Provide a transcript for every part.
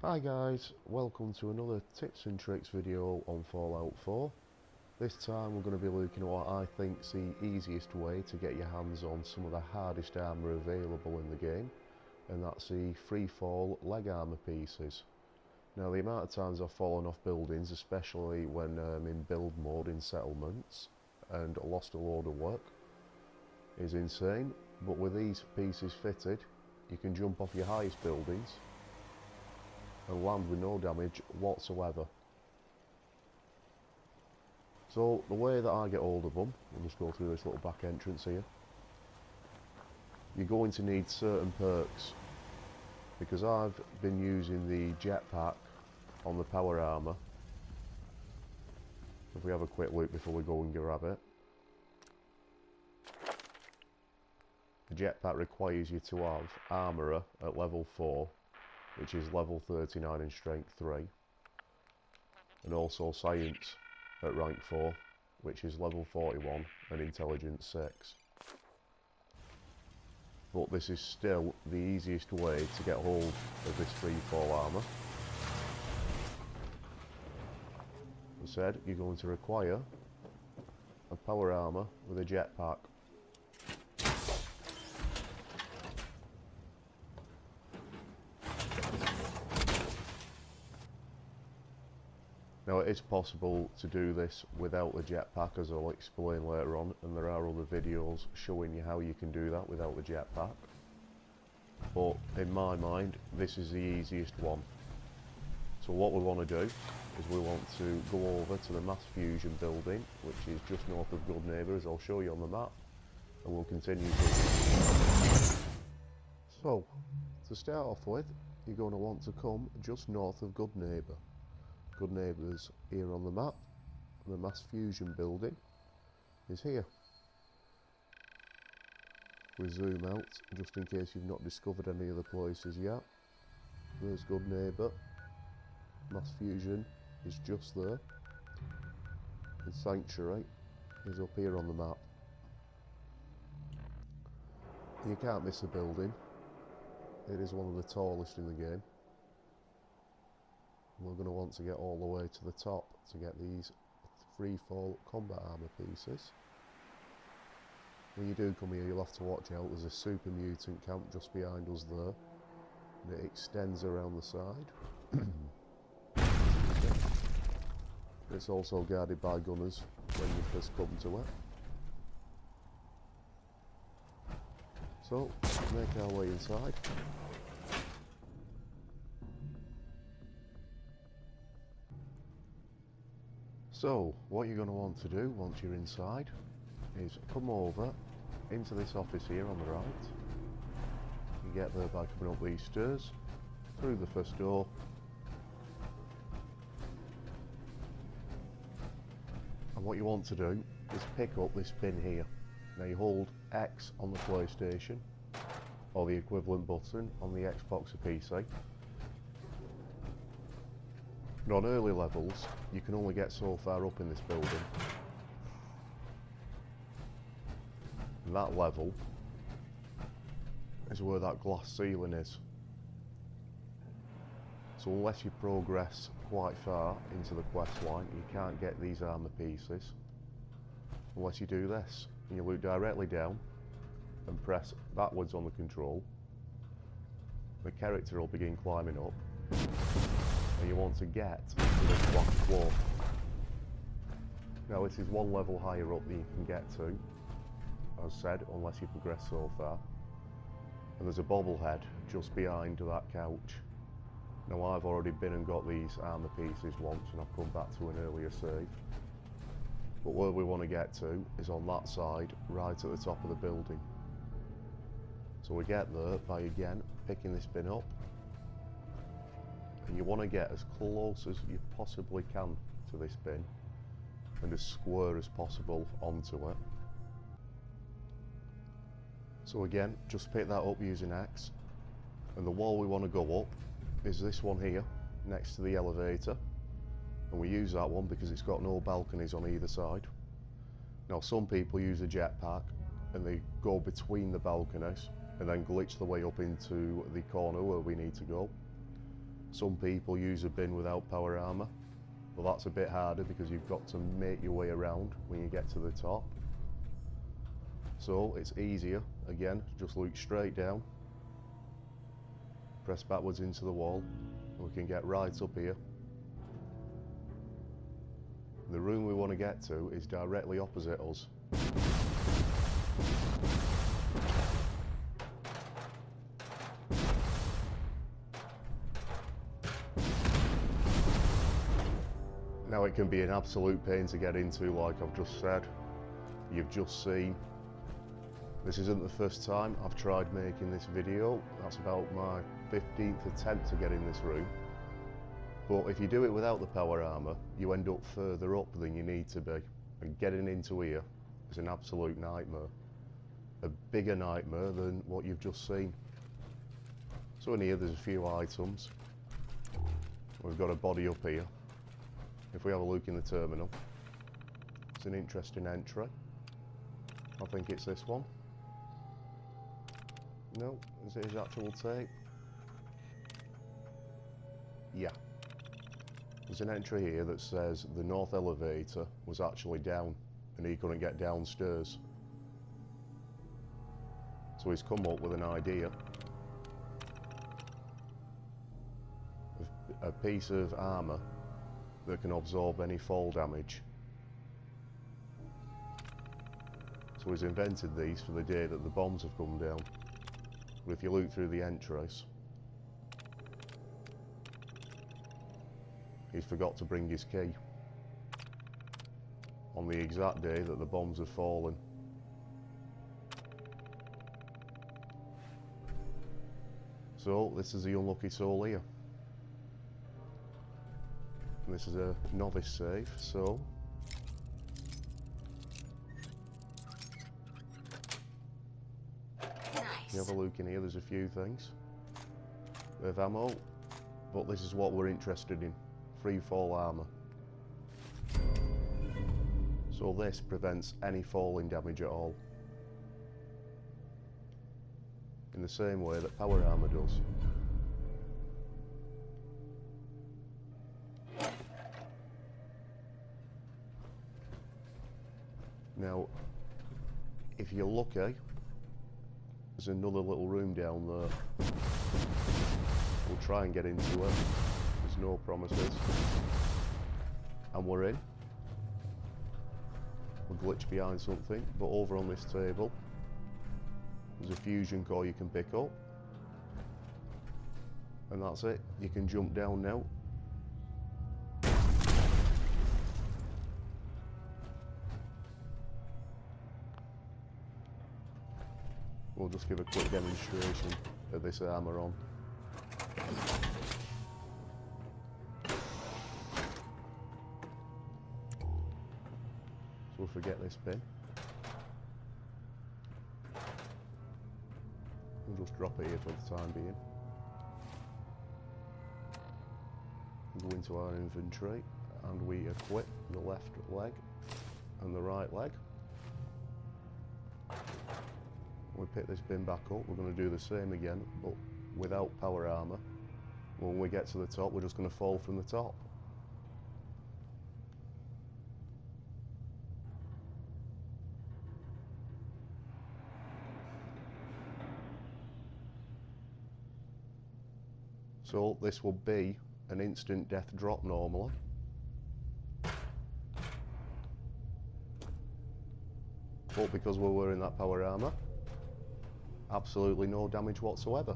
Hi guys, welcome to another tips and tricks video on Fallout 4. This time we're going to be looking at what I think is the easiest way to get your hands on some of the hardest armour available in the game, and that's the Freefall leg armour pieces. Now the amount of times I've fallen off buildings, especially when in build mode in settlements, and lost a load of work, is insane, but with these pieces fitted you can jump off your highest buildings and land with no damage whatsoever. So the way that I get hold of them, we'll just go through this little back entrance here. You're going to need certain perks, because I've been using the jetpack on the power armour. If we have a quick look before we go and grab it. The jetpack requires you to have armourer at level 4, which is level 39 in strength 3, and also science at rank 4, which is level 41 and intelligence 6. But this is still the easiest way to get hold of this Freefall armour. As I said, you're going to require a power armour with a jetpack. Now it is possible to do this without the jetpack, as I'll explain later on, and there are other videos showing you how you can do that without the jetpack. But in my mind, this is the easiest one. So what we want to do is we want to go over to the mass fusion building, which is just north of Good Neighbour, as I'll show you on the map, and we'll continue to. So, to start off with, you're going to want to come just north of Good Neighbour. Good Neighbour's here on the map. The mass fusion building is here. We zoom out just in case you've not discovered any other places yet. There's Good Neighbour. Mass fusion is just there. And Sanctuary is up here on the map. You can't miss the building. It is one of the tallest in the game. We're going to want to get all the way to the top to get these Freefall combat armour pieces. When you do come here, you'll have to watch out. There's a super mutant camp just behind us there, and it extends around the side. It's also guarded by gunners when you first come to it. So, make our way inside. So, what you're going to want to do once you're inside is come over into this office here on the right. You get there by coming up these stairs, through the first door, and what you want to do is pick up this pin here. Now you hold X on the PlayStation, or the equivalent button on the Xbox or PC. And on early levels, you can only get so far up in this building. And that level is where that glass ceiling is. So unless you progress quite far into the quest line, you can't get these armour pieces. Unless you do this. And you look directly down and press backwards on the control. The character will begin climbing up. And you want to get to this black floor. Now this is one level higher up than you can get to, as said, unless you progress so far. And there's a bobblehead just behind that couch. Now I've already been and got these armour pieces once, and I've come back to an earlier save. But where we want to get to is on that side, right at the top of the building. So we get there by again picking this pin up. And you want to get as close as you possibly can to this bin, and as square as possible onto it. So again, just pick that up using X, and the wall we want to go up is this one here, next to the elevator, and we use that one because it's got no balconies on either side. Now some people use a jetpack and they go between the balconies and then glitch the way up into the corner where we need to go. Some people use a bin without power armour, but that's a bit harder because you've got to make your way around when you get to the top. So it's easier, again, just look straight down, press backwards into the wall, and we can get right up here. The room we want to get to is directly opposite us. Now it can be an absolute pain to get into, like I've just said. You've just seen. This isn't the first time I've tried making this video. That's about my 15th attempt to get in this room. But if you do it without the power armour, you end up further up than you need to be. And getting into here is an absolute nightmare. A bigger nightmare than what you've just seen. So in here there's a few items. We've got a body up here. If we have a look in the terminal, it's an interesting entry. I think it's this one. No, is it his actual tape? Yeah. There's an entry here that says the north elevator was actually down and he couldn't get downstairs. So he's come up with an idea of a piece of armour that can absorb any fall damage. So he's invented these for the day that the bombs have come down. But if you look through the entries, he's forgot to bring his key on the exact day that the bombs have fallen. So this is the unlucky soul here. And this is a novice safe, so you have a look in here, there's a few things. We have ammo, but this is what we're interested in. Freefall armour. So this prevents any falling damage at all. In the same way that power armour does. Now, if you're lucky, there's another little room down there. We'll try and get into it. There's no promises. And we're in. We'll glitch behind something, but over on this table, there's a fusion core you can pick up. And that's it. You can jump down now. We'll just give a quick demonstration of this armour on. So we'll forget this pin. We'll just drop it here for the time being. We'll go into our inventory and we equip the left leg and the right leg. We pick this bin back up, we're going to do the same again, but without power armour. When we get to the top, we're just going to fall from the top. So this will be an instant death drop normally. But because we're wearing that power armour, absolutely no damage whatsoever.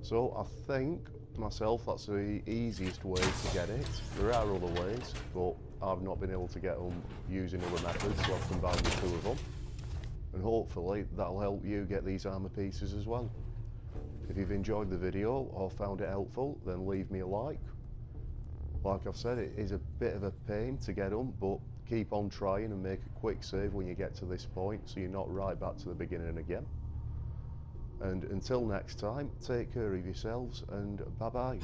So I think myself that's the easiest way to get it. There are other ways, but I've not been able to get them using other methods, so I've combined the two of them. And hopefully that'll help you get these armour pieces as well. If you've enjoyed the video or found it helpful, then leave me a like. Like I've said, it is a bit of a pain to get them, but keep on trying and make a quick save when you get to this point so you're not right back to the beginning again. And until next time, take care of yourselves and bye bye.